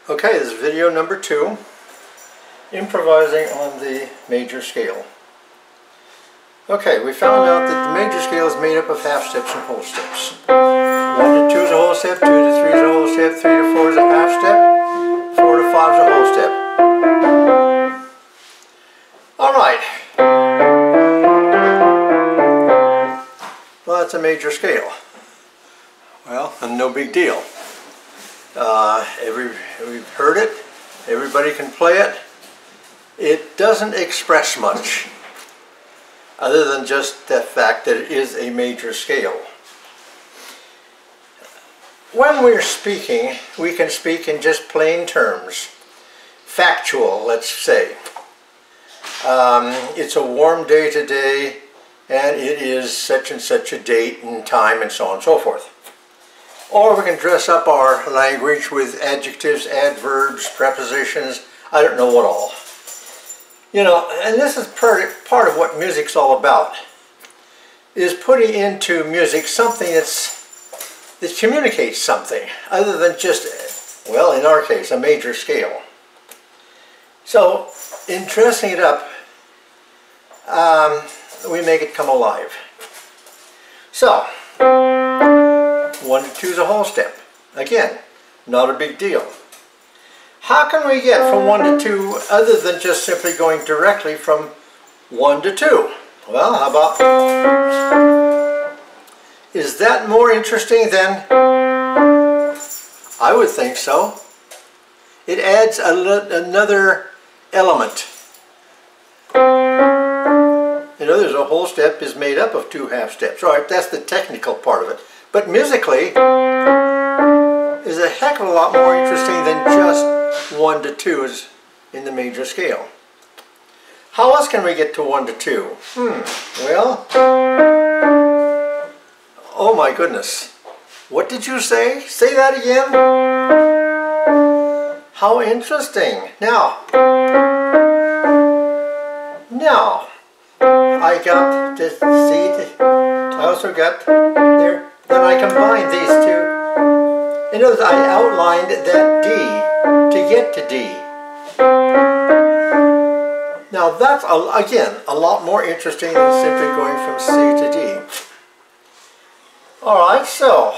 Okay, this is video number 2, improvising on the major scale. Okay, we found out that the major scale is made up of half steps and whole steps. 1 to 2 is a whole step, 2 to 3 is a whole step, 3 to 4 is a half step, 4 to 5 is a whole step. Alright. Well, that's a major scale. Well, no big deal. We've heard it, everybody can play it. It doesn't express much other than just the fact that it is a major scale. When we're speaking, we can speak in just plain terms. Factual, let's say. It's a warm day today and it is such and such a date and time and so on and so forth. Or we can dress up our language with adjectives, adverbs, prepositions, I don't know what all. You know, and this is part of what music's all about, is putting into music something that communicates something, other than just, well, in our case, a major scale. So, in dressing it up, we make it come alive. So, 1 to 2 is a whole step. Again, not a big deal. How can we get from 1 to 2 other than just simply going directly from 1 to 2? Well, how about... Is that more interesting than... I would think so. It adds another element. In other words, a whole step is made up of 2 half steps. All right, that's the technical part of it. But musically, is a heck of a lot more interesting than just 1 to 2 is in the major scale. How else can we get to 1 to 2? Well, oh my goodness. What did you say? Say that again? How interesting. Now, I got to see, I also got there. Then I combined these two. In other words, I outlined that D to get to D. Now that's, again, a lot more interesting than simply going from C to D. Alright, so,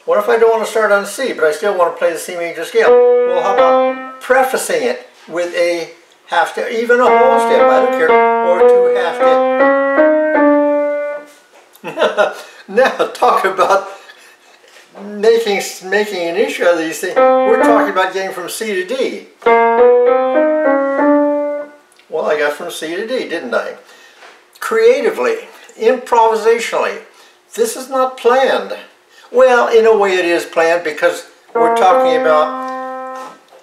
what if I don't want to start on C, but I still want to play the C major scale? Well, how about prefacing it with a half step, even a whole step, I don't care, or 2 half steps. Now, talk about making an issue of these things. We're talking about getting from C to D. Well, I got from C to D, didn't I? Creatively, improvisationally, this is not planned. Well, in a way it is planned because we're talking about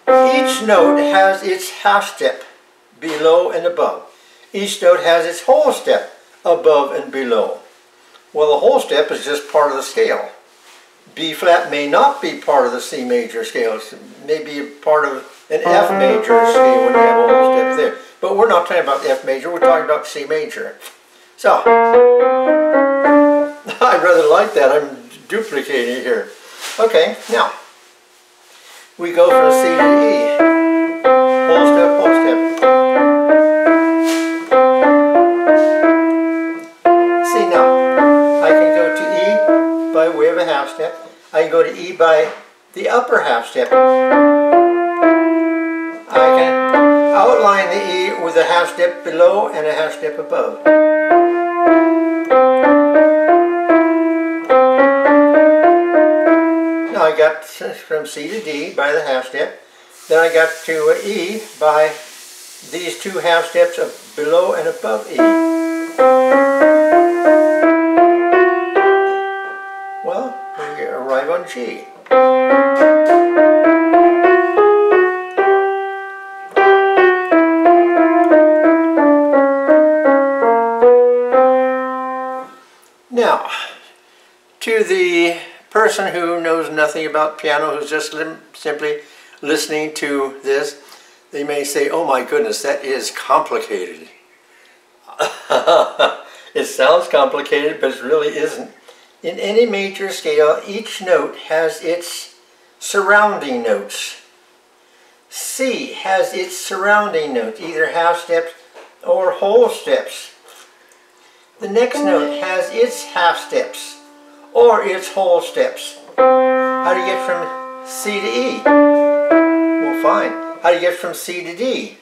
each note has its half step below and above. Each note has its whole step above and below. Well, the whole step is just part of the scale. B flat may not be part of the C major scale. It may be part of an F major scale when you have a whole step there. But we're not talking about F major, we're talking about C major. So, I rather like that. I'm duplicating it here. Okay, now, we go from C to E. Whole step, whole step. See now. By way of a half step. I can go to E by the upper half step. I can outline the E with a half step below and a half step above. Now I got from C to D by the half step. Then I got to E by these 2 half steps of below and above E. Well, we arrive on G. Now, to the person who knows nothing about piano, who's just simply listening to this, they may say, oh my goodness, that is complicated. It sounds complicated, but it really isn't. In any major scale, each note has its surrounding notes. C has its surrounding notes, either half steps or whole steps. The next note has its half steps or its whole steps. How do you get from C to E? Well, fine. How do you get from C to D?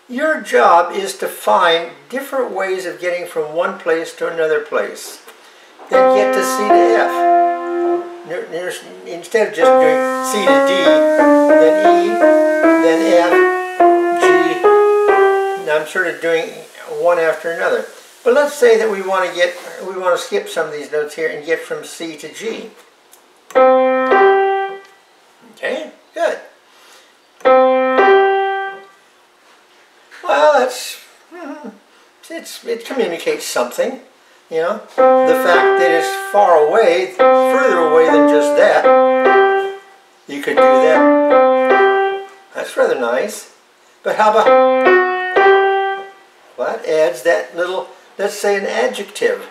Your job is to find different ways of getting from one place to another place. Then get to C to F. Instead of just doing C to D, then E, then F, G. Now I'm sort of doing one after another. But let's say that we want to skip some of these notes here and get from C to G. Okay, good. Well, it communicates something, you know. The fact that it's far away, further away than just that. You could do that. That's rather nice. But how about, well, that adds that little, let's say an adjective.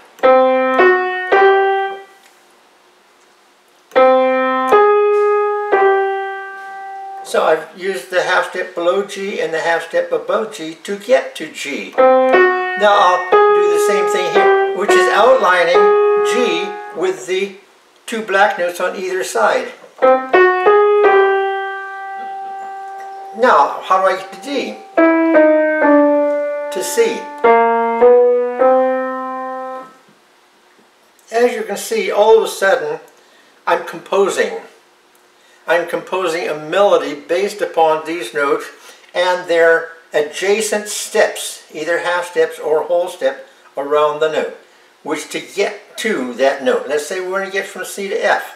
So I've used the half step below G and the half step above G to get to G. Now I'll do the same thing here, which is outlining G with the two black notes on either side. Now, how do I get to D? To C. As you can see, all of a sudden, I'm composing. I'm composing a melody based upon these notes and their adjacent steps, either half steps or whole step, around the note, which to get to that note. Let's say we want to get from C to F.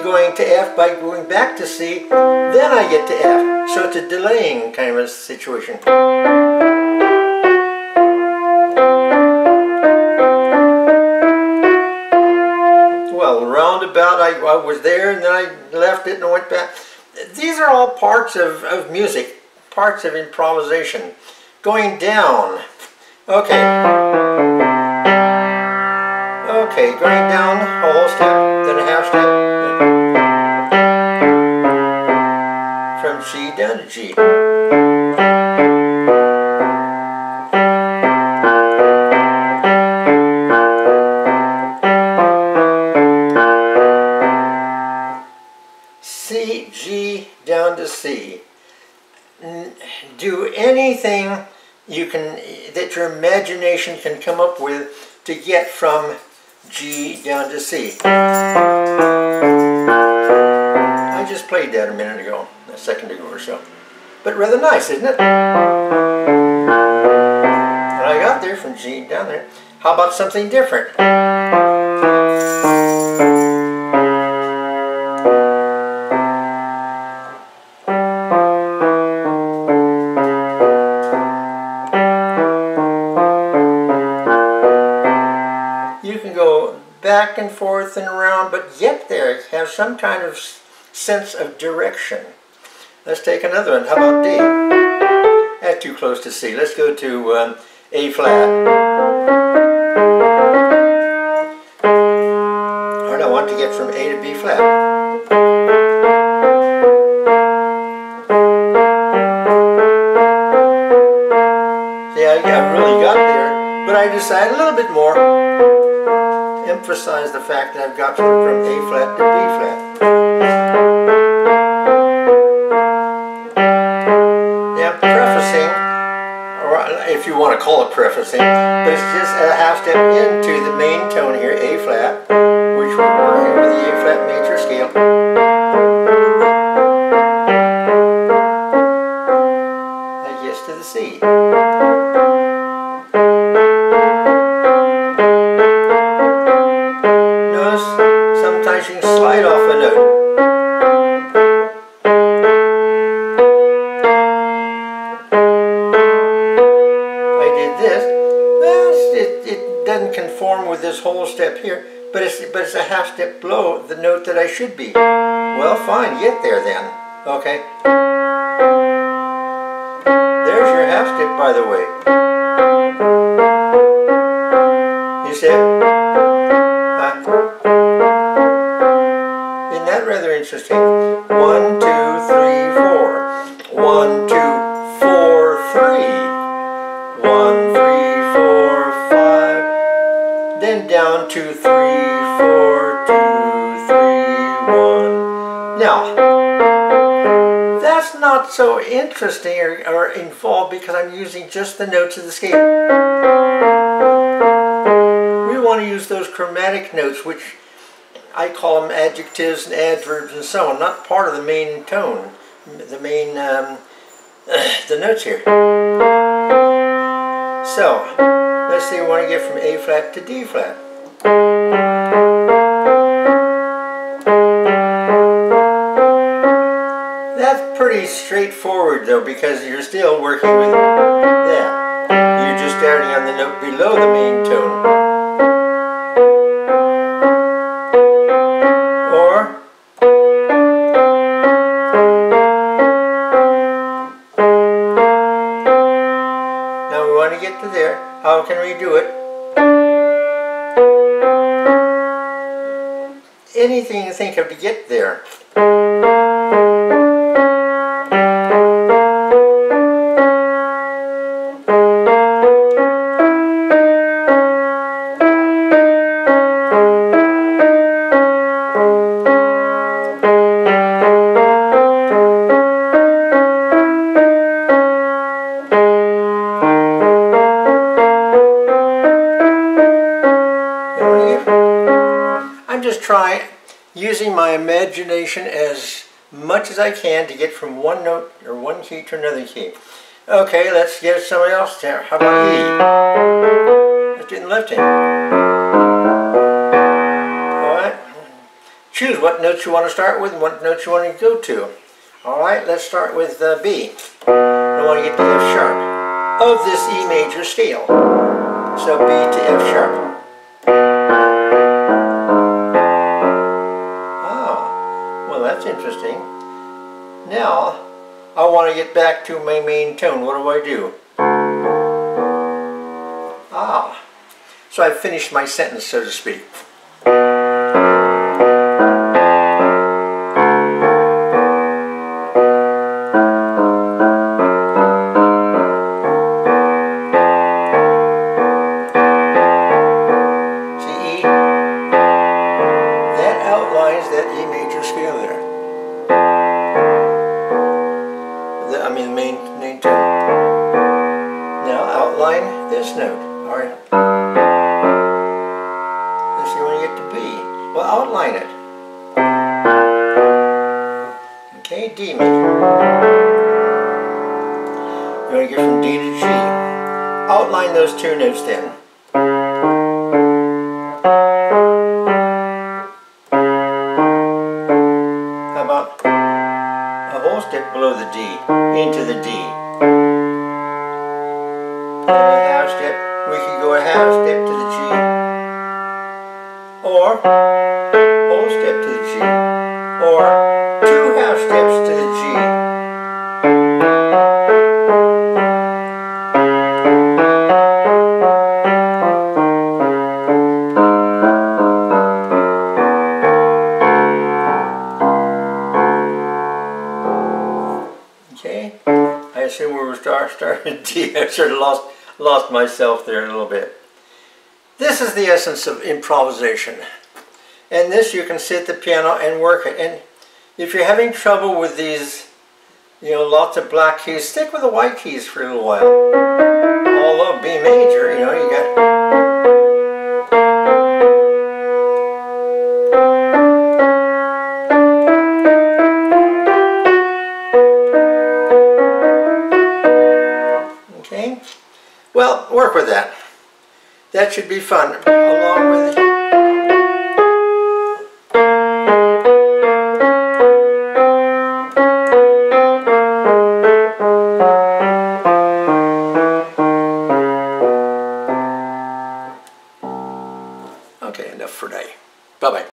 Going to F by going back to C, then I get to F. So it's a delaying kind of a situation. Well, roundabout, I was there and then I left it and went back. These are all parts of music, parts of improvisation. Going down. Okay. Okay, going down a whole step, then a half step. From C down to G. C, G, down to C. Do anything you can, that your imagination can come up with to get from G down to C. I just played that a minute ago, a second ago or so. But rather nice, isn't it? And I got there from G down there. How about something different? You can go back and forth and around, but get there, have some kind of sense of direction. Let's take another one. How about D? That's too close to C. Let's go to A flat. Alright, I want to get from A to B flat. See, I really got there, but I decided a little bit more. Emphasize the fact that I've got from A flat to B flat. Yeah, prefacing, or if you want to call it prefacing, but it's just a half step into the main tone here, A flat, which we're working with the A flat major scale. That gets to the C. Sometimes you can slide off a note. I did this. Well, it doesn't conform with this whole step here, it's a half step below the note that I should be. Well, fine, get there then. Okay. There's your half step, by the way. You see it? Isn't that rather interesting? 1, 2, 3, 4. 1, 2, 4, 3. 1, 3, 4, 5. Then down 2, 3, 4, 2, 3, 1. Now, that's not so interesting or involved because I'm using just the notes of the scale. We want to use those chromatic notes, which I call them adjectives and adverbs and so on, not part of the main tone, the main, the notes here. So, let's say we want to get from A flat to D flat. That's pretty straightforward though, because you're still working with that. You're just starting on the note below the main tone. Or now we want to get to there. How can we do it? Anything you think of to get there. I'm just trying, using my imagination as much as I can to get from one note or one key to another key. Okay, let's get somebody else there. How about E? Let's do it in the left hand. Alright. Choose what notes you want to start with and what notes you want to go to. Alright, let's start with B. I want to get to F sharp of this E major scale. So B to F sharp. That's interesting. Now, I want to get back to my main tone. What do I do? So I've finished my sentence, so to speak. See E? That outlines that E major scale there. I mean the main tone. Now outline this note. Alright. Let's see when you get to B. Well, outline it. Okay, D major. You want to get from D to G. Outline those two notes then. How about a whole step below the D, into the D. And a half step, we could go a half step to the G, or whole step to the G, or two half steps to the G. Okay, I assume we were starting D. I sort of lost myself there a little bit. This is the essence of improvisation. And this you can sit at the piano and work it. And if you're having trouble with these, lots of black keys, stick with the white keys for a little while. Although B major, you got... Okay, well, work with that. That should be fun, along with it. Okay, enough for today. Bye-bye.